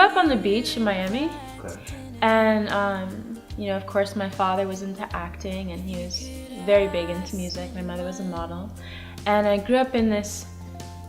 up on the beach in Miami. Okay. And, you know, of course, my father was into acting, and he was very big into music. My mother was a model. And I grew up in this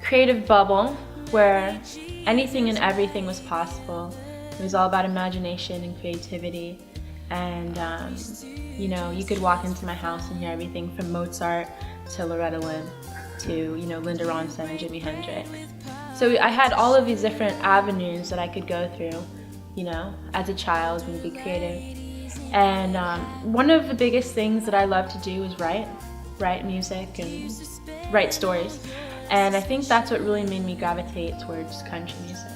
creative bubble where anything and everything was possible. It was all about imagination and creativity. And, you know, you could walk into my house and hear everything from Mozart to Loretta Lynn to, you know, Linda Ronstadt and Jimi Hendrix. So I had all of these different avenues that I could go through, you know, as a child and be creative. And one of the biggest things that I love to do is write music and write stories. And I think that's what really made me gravitate towards country music.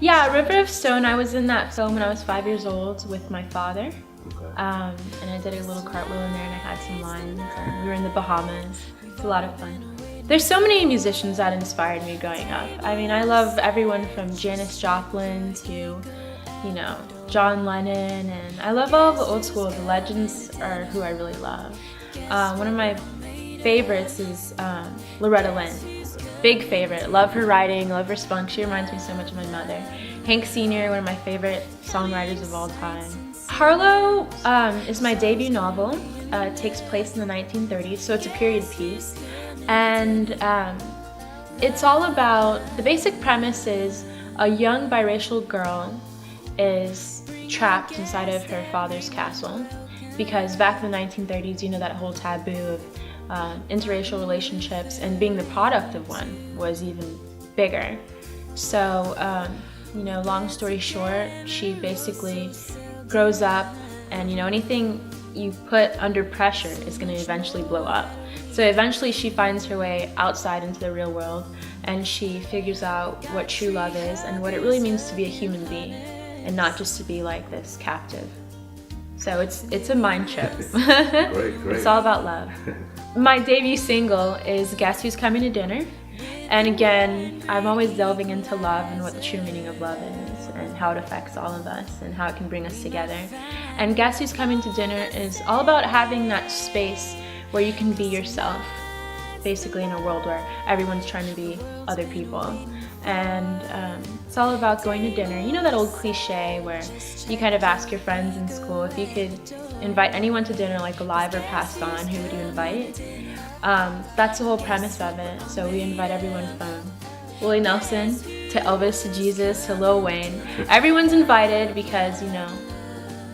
Yeah, River of Stone, I was in that film when I was 5 years old with my father. Okay. And I did a little cartwheel in there, and I had some lines, and we were in the Bahamas. It's a lot of fun. There's so many musicians that inspired me growing up. I mean, I love everyone from Janis Joplin to, you know, John Lennon, and I love all of the old school. The legends are who I really love. One of my favorites is Loretta Lynn. Big favorite. Love her writing, love her spunk. She reminds me so much of my mother. Hank Sr., one of my favorite songwriters of all time. Harlow is my debut novel. It takes place in the 1930s, so it's a period piece. And it's all about, the basic premise is a young biracial girl is trapped inside of her father's castle, because back in the 1930s, you know, that whole taboo of interracial relationships, and being the product of one was even bigger. So, you know, long story short, she basically grows up, and, you know, anything you put under pressure is going to eventually blow up. So eventually she finds her way outside into the real world, and she figures out what true love is and what it really means to be a human being, and not just to be like this captive. So it's a mind trip. Great. It's all about love. My debut single is Guess Who's Coming to Dinner? And again, I'm always delving into love and what the true meaning of love is, and how it affects all of us, and how it can bring us together. And Guess Who's Coming to Dinner is all about having that space where you can be yourself, basically in a world where everyone's trying to be other people. And it's all about going to dinner. You know that old cliche where you kind of ask your friends in school, if you could invite anyone to dinner, like alive or passed on, who would you invite? That's the whole premise of it. So we invite everyone from Willie Nelson to Elvis to Jesus to Lil Wayne. Everyone's invited because, you know,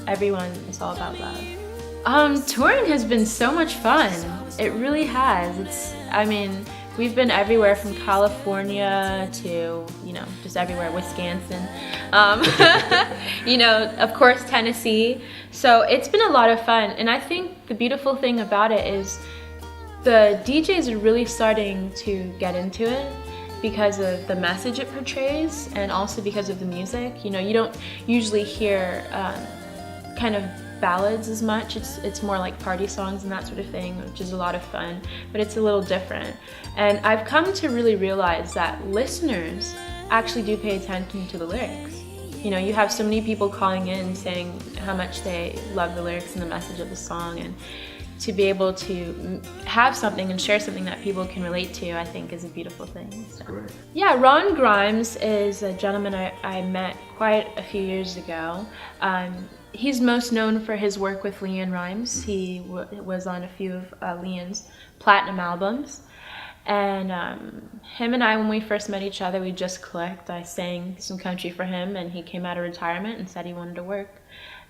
everyone is all about love. Touring has been so much fun. It really has. I mean, we've been everywhere from California to, you know, just everywhere, Wisconsin. You know, of course, Tennessee. So it's been a lot of fun. And I think the beautiful thing about it is the DJs are really starting to get into it because of the message it portrays, and also because of the music. You know, you don't usually hear kind of ballads as much. It's more like party songs and that sort of thing, which is a lot of fun, but it's a little different. And I've come to really realize that listeners actually do pay attention to the lyrics. You know, you have so many people calling in saying how much they love the lyrics and the message of the song, and to be able to have something and share something that people can relate to, I think, is a beautiful thing. So. Great. Yeah, Ron Grimes is a gentleman I met quite a few years ago. He's most known for his work with LeAnn Rimes. He was on a few of LeAnn's platinum albums. And him and I, when we first met each other, we just clicked. I sang some country for him, and he came out of retirement and said he wanted to work.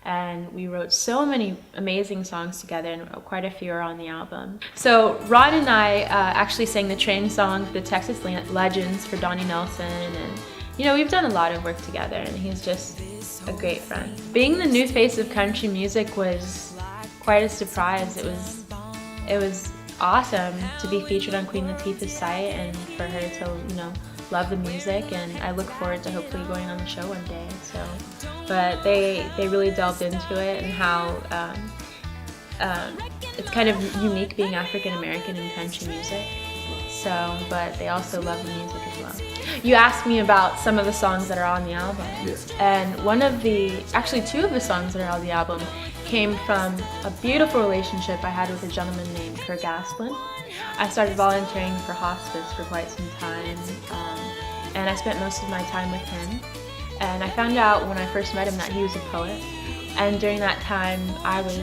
And we wrote so many amazing songs together, and quite a few are on the album. So Ron and I actually sang the train song for the Texas Legends for Donnie Nelson, and you know, we've done a lot of work together, and he's just a great friend. Being the new face of country music was quite a surprise. It was awesome to be featured on Queen Latifah's site, and for her to, you know, love the music, and I look forward to hopefully going on the show one day. So, but they really delved into it, and how it's kind of unique being African American in country music. So, but they also love the music as well. You asked me about some of the songs that are on the album. Yes. And actually two of the songs that are on the album came from a beautiful relationship I had with a gentleman named Kurt Gasplin. I started volunteering for hospice for quite some time, and I spent most of my time with him. And I found out when I first met him that he was a poet. And during that time, I was,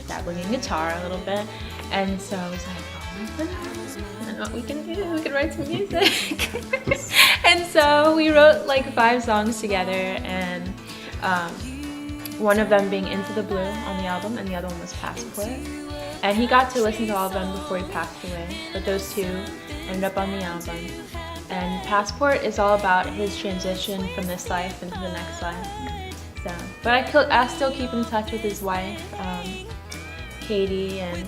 dabbling in guitar a little bit. And so I was like, oh my goodness, I know what we can do. We can write some music. And so we wrote like 5 songs together, and one of them being Into the Blue on the album, and the other one was Passport. And he got to listen to all of them before he passed away, but those 2 ended up on the album. And Passport is all about his transition from this life into the next life. So, but I still keep in touch with his wife, Katie, and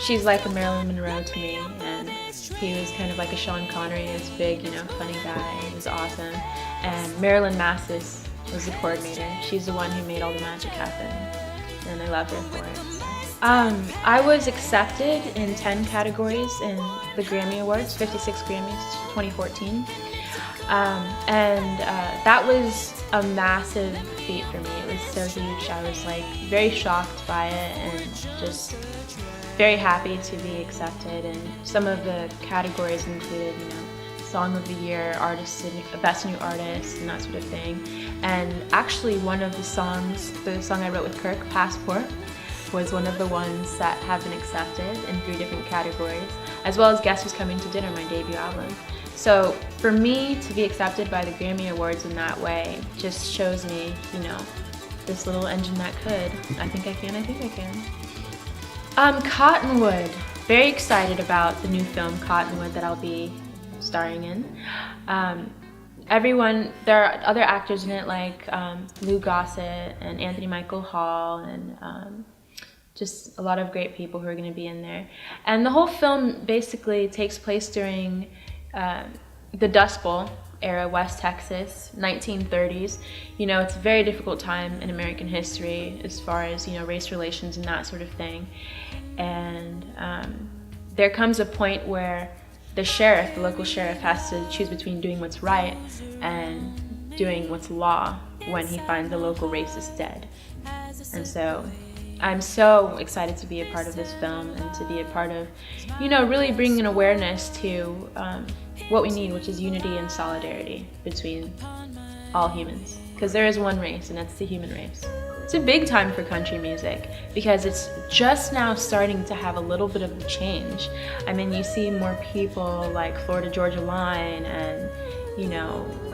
she's like a Marilyn Monroe to me, and he was kind of like a Sean Connery, this big, funny guy. He was awesome. And Marilyn Massis was the coordinator. She's the one who made all the magic happen, and I love her for it. I was accepted in 10 categories in the Grammy Awards, 56 Grammys, 2014. That was a massive feat for me. It was so huge. I was like very shocked by it and just very happy to be accepted. And some of the categories included, Song of the Year, Artist, Best New Artist, and that sort of thing. And actually one of the songs, the song I wrote with Kirk, Passport, was one of the ones that have been accepted in 3 different categories, as well as Guess Who's Coming to Dinner, my debut album. So for me to be accepted by the Grammy Awards in that way just shows me, this little engine that could. I think I can. Cottonwood. Very excited about the new film Cottonwood that I'll be starring in. There are other actors in it like Lou Gossett and Anthony Michael Hall, and just a lot of great people who are going to be in there. And the whole film basically takes place during the Dust Bowl era, West Texas, 1930s. It's a very difficult time in American history as far as, race relations and that sort of thing. And there comes a point where the local sheriff, has to choose between doing what's right and doing what's law when he finds a local racist dead. And so I'm so excited to be a part of this film and to be a part of, really bringing an awareness to what we need, which is unity and solidarity between all humans. Because there is one race, and it's the human race. It's a big time for country music because it's just now starting to have a little bit of a change. I mean, you see more people like Florida Georgia Line and,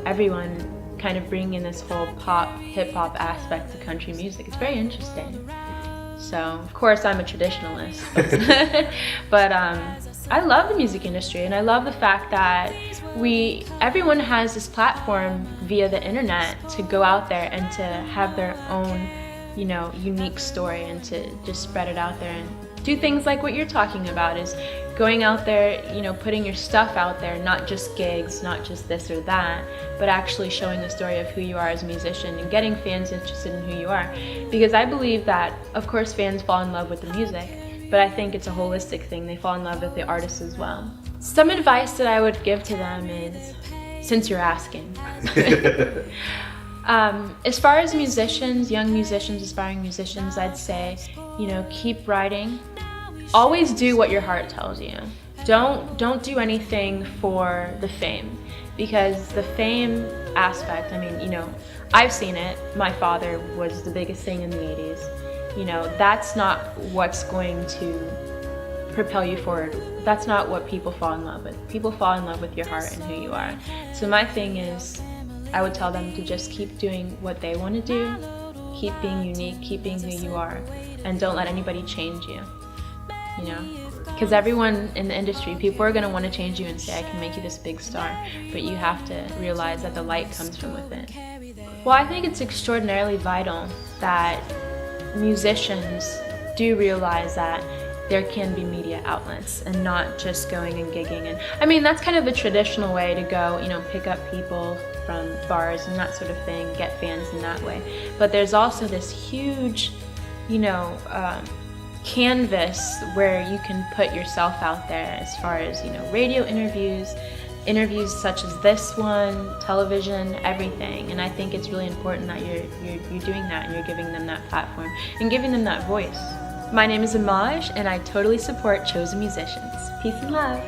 everyone kind of bringing in this whole pop, hip-hop aspect to country music. It's very interesting. So, of course, I'm a traditionalist, but I love the music industry, and I love the fact that everyone has this platform via the internet to go out there and to have their own, unique story, and to just spread it out there and do things like what you're talking about, is going out there, putting your stuff out there, not just gigs, not just this or that, but actually showing the story of who you are as a musician and getting fans interested in who you are. Because I believe that, of course, fans fall in love with the music, but I think it's a holistic thing. They fall in love with the artist as well. Some advice that I would give to them is, since you're asking, as far as musicians, young musicians, aspiring musicians, I'd say, keep writing. Always do what your heart tells you. Don't do anything for the fame, because the fame aspect, I've seen it. My father was the biggest thing in the 80s. That's not what's going to propel you forward. That's not what people fall in love with. People fall in love with your heart and who you are. So my thing is, I would tell them to just keep doing what they want to do, keep being unique, keep being who you are, and don't let anybody change you. Because everyone in the industry, people are going to want to change you and say, I can make you this big star, but you have to realize that the light comes from within. Well, I think it's extraordinarily vital that musicians do realize that there can be media outlets and not just going and gigging. And that's kind of a traditional way to go, pick up people from bars and that sort of thing, get fans in that way. But there's also this huge, canvas where you can put yourself out there, as far as, radio interviews such as this one, television, everything. And I think it's really important that you're doing that, and you're giving them that platform and giving them that voice. My name is Imaj, and I totally support chosen musicians. Peace and love.